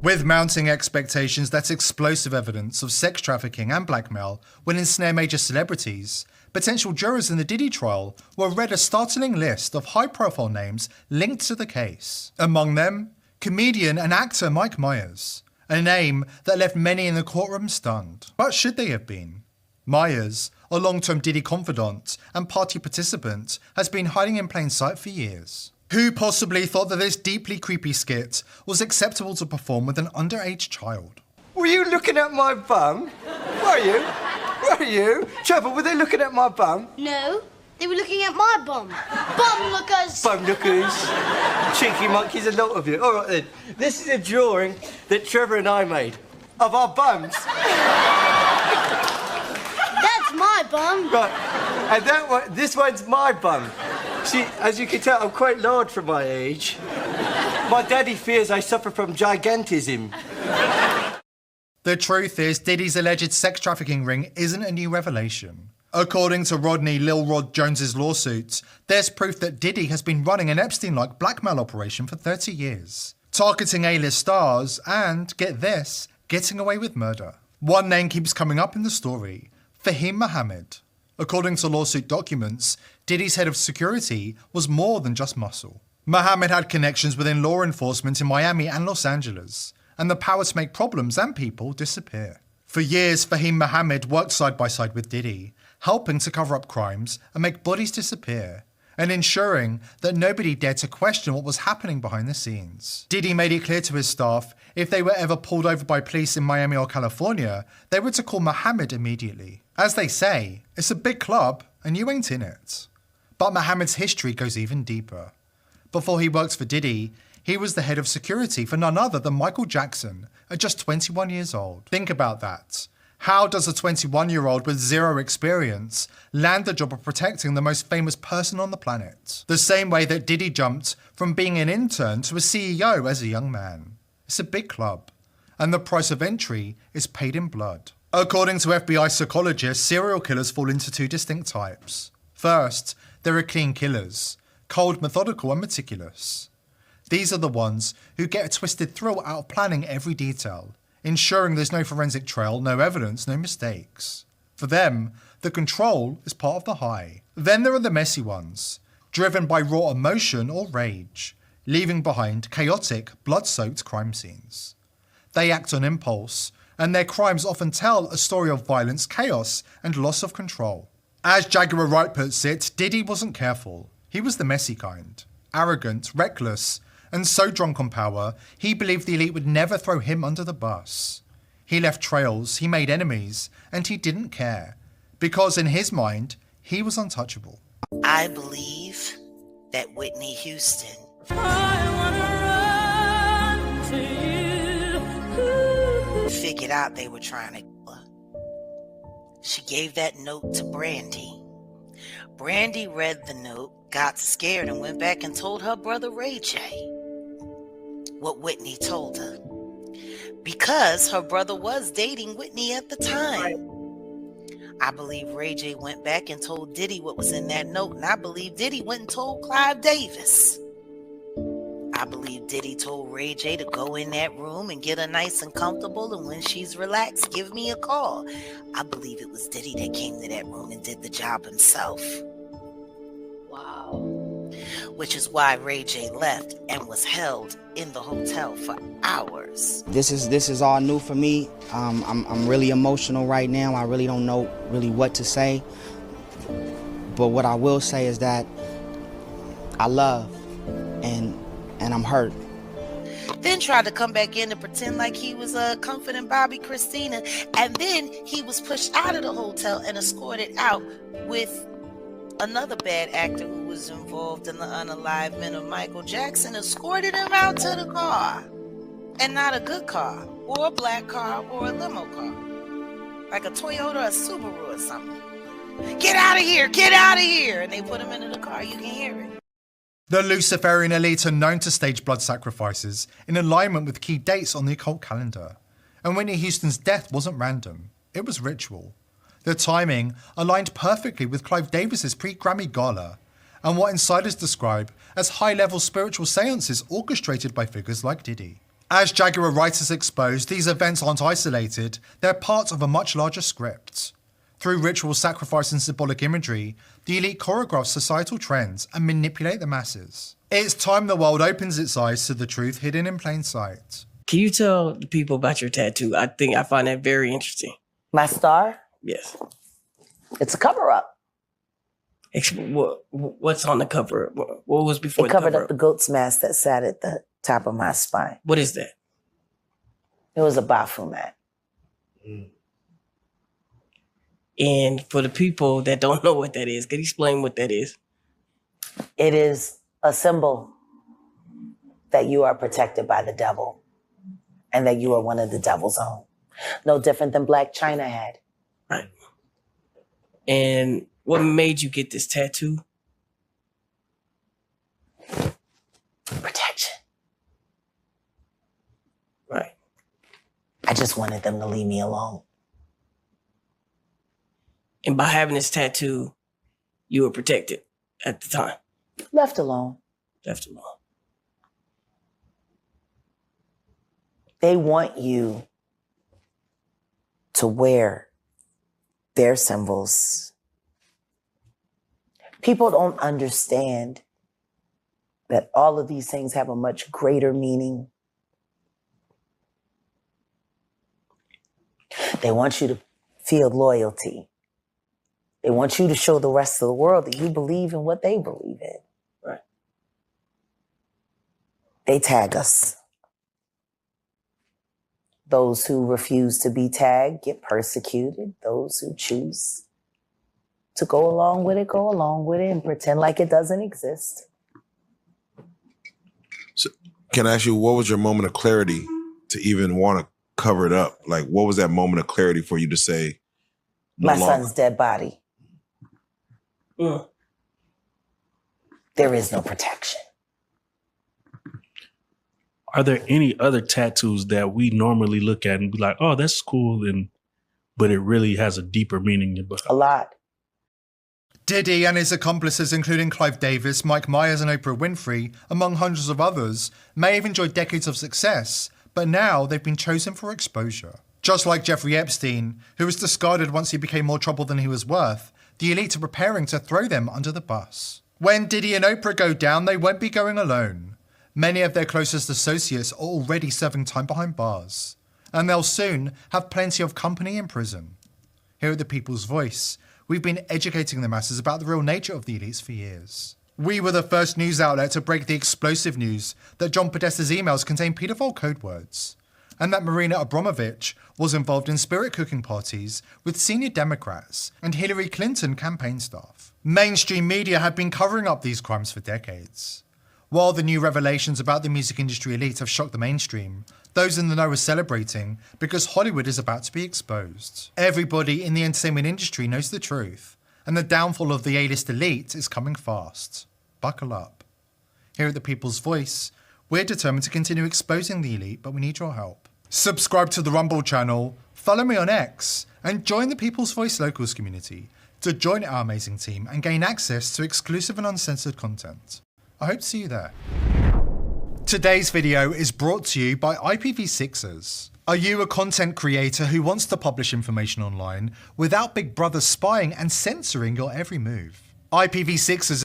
With mounting expectations that explosive evidence of sex trafficking and blackmail will ensnare major celebrities, potential jurors in the Diddy trial were read a startling list of high-profile names linked to the case. Among them, comedian and actor Mike Myers, a name that left many in the courtroom stunned. But should they have been? Myers, a long-term Diddy confidant and party participant, has been hiding in plain sight for years. Who possibly thought that this deeply creepy skit was acceptable to perform with an underage child? Were you looking at my bum? Were you? Were you? Trevor, were they looking at my bum? No, they were looking at my bum. Bum lookers! Bum lookers. Cheeky monkeys, a lot of you. All right then. This is a drawing that Trevor and I made of our bums. That's my bum. Right. And that one, this one's my bum. See, as you can tell, I'm quite large for my age. My daddy fears I suffer from gigantism. The truth is, Diddy's alleged sex trafficking ring isn't a new revelation. According to Rodney Lil Rod Jones's lawsuit, there's proof that Diddy has been running an Epstein-like blackmail operation for 30 years, targeting A-list stars and, get this, getting away with murder. One name keeps coming up in the story: Fahim Mohammed. According to lawsuit documents, Diddy's head of security was more than just muscle. Mohammed had connections within law enforcement in Miami and Los Angeles, and the power to make problems and people disappear. For years, Fahim Mohammed worked side by side with Diddy, helping to cover up crimes and make bodies disappear, and ensuring that nobody dared to question what was happening behind the scenes. Diddy made it clear to his staff if they were ever pulled over by police in Miami or California, they were to call Mohammed immediately. As they say, it's a big club and you ain't in it. But Mohammed's history goes even deeper. Before he worked for Diddy, he was the head of security for none other than Michael Jackson at just 21 years old. Think about that. How does a 21-year-old with zero experience land the job of protecting the most famous person on the planet? The same way that Diddy jumped from being an intern to a CEO as a young man. It's a big club, and the price of entry is paid in blood. According to FBI psychologists, serial killers fall into two distinct types. First, there are clean killers, cold, methodical, and meticulous. These are the ones who get a twisted thrill out of planning every detail, ensuring there's no forensic trail, no evidence, no mistakes. For them, the control is part of the high. Then there are the messy ones, driven by raw emotion or rage, leaving behind chaotic, blood-soaked crime scenes. They act on impulse, and their crimes often tell a story of violence, chaos, and loss of control. As Jaguar Wright puts it, Diddy wasn't careful. He was the messy kind, arrogant, reckless, and so drunk on power, he believed the elite would never throw him under the bus. He left trails, he made enemies, and he didn't care, because in his mind, he was untouchable. I believe that Whitney Houston figured out they were trying to kill her. She gave that note to Brandy. Brandy read the note, got scared, and went back and told her brother Ray J what Whitney told her. Because her brother was dating Whitney at the time. I believe Ray J went back and told Diddy what was in that note, and I believe Diddy went and told Clive Davis. I believe Diddy told Ray J to go in that room and get her nice and comfortable, and when she's relaxed, give me a call. I believe it was Diddy that came to that room and did the job himself. Wow. Which is why Ray J left and was held in the hotel for hours. This is all new for me. I'm really emotional right now. I really don't know really what to say. But what I will say is that I love and I'm hurt. Then tried to come back in and pretend like he was comforting Bobby Christina, and then he was pushed out of the hotel and escorted out with another bad actor who was involved in the unalivement of Michael Jackson, escorted him out to the car. And not a good car, or a black car, or a limo car. Like a Toyota or a Subaru or something. Get out of here, get out of here! And they put him into the car, you can hear it. The Luciferian elite are known to stage blood sacrifices in alignment with key dates on the occult calendar. And Whitney Houston's death wasn't random, it was ritual. The timing aligned perfectly with Clive Davis's pre-Grammy gala, and what insiders describe as high-level spiritual seances orchestrated by figures like Diddy. As Jaguar writers exposed, these events aren't isolated, they're part of a much larger script. Through ritual sacrifice and symbolic imagery, the elite choreograph societal trends and manipulate the masses. It's time the world opens its eyes to the truth hidden in plain sight. Can you tell the people about your tattoo? I find that very interesting. My star? Yes. It's a cover-up. What's on the cover? What was before It the covered cover? up the goat's mask that sat at the top of my spine. What is that? It was a Baphomet. And for the people that don't know what that is, can you explain what that is? It is a symbol that you are protected by the devil and that you are one of the devil's own. No different than Black China had. Right. And what made you get this tattoo? Protection. Right. I just wanted them to leave me alone. And by having this tattoo, you were protected at the time. Left alone. Left alone. They want you to wear their symbols. People don't understand that all of these things have a much greater meaning. They want you to feel loyalty. They want you to show the rest of the world that you believe in what they believe in. Right. They tag us. Those who refuse to be tagged get persecuted. Those who choose to go along with it and pretend like it doesn't exist. So, can I ask you, what was your moment of clarity to even want to cover it up? Like, what was that moment of clarity for you to say, no My longer? son's dead body. There is no protection. Are there any other tattoos that we normally look at and be like, oh, that's cool, but it really has a deeper meaning? A lot. Diddy and his accomplices, including Clive Davis, Mike Myers and Oprah Winfrey, among hundreds of others, may have enjoyed decades of success, but now they've been chosen for exposure. Just like Jeffrey Epstein, who was discarded once he became more trouble than he was worth, the elite are preparing to throw them under the bus. When Diddy and Oprah go down, they won't be going alone. Many of their closest associates are already serving time behind bars, and they'll soon have plenty of company in prison. Here at The People's Voice, we've been educating the masses about the real nature of the elites for years. We were the first news outlet to break the explosive news that John Podesta's emails contain paedophile code words, and that Marina Abramovich was involved in spirit cooking parties with senior Democrats and Hillary Clinton campaign staff. Mainstream media have been covering up these crimes for decades. While the new revelations about the music industry elite have shocked the mainstream, those in the know are celebrating because Hollywood is about to be exposed. Everybody in the entertainment industry knows the truth, and the downfall of the A-list elite is coming fast. Buckle up. Here at The People's Voice, we're determined to continue exposing the elite, but we need your help. Subscribe to the Rumble channel, follow me on X, and join the People's Voice Locals community to join our amazing team and gain access to exclusive and uncensored content. I hope to see you there. Today's video is brought to you by IPv6ers. Are you a content creator who wants to publish information online without Big Brother spying and censoring your every move? IPv6ers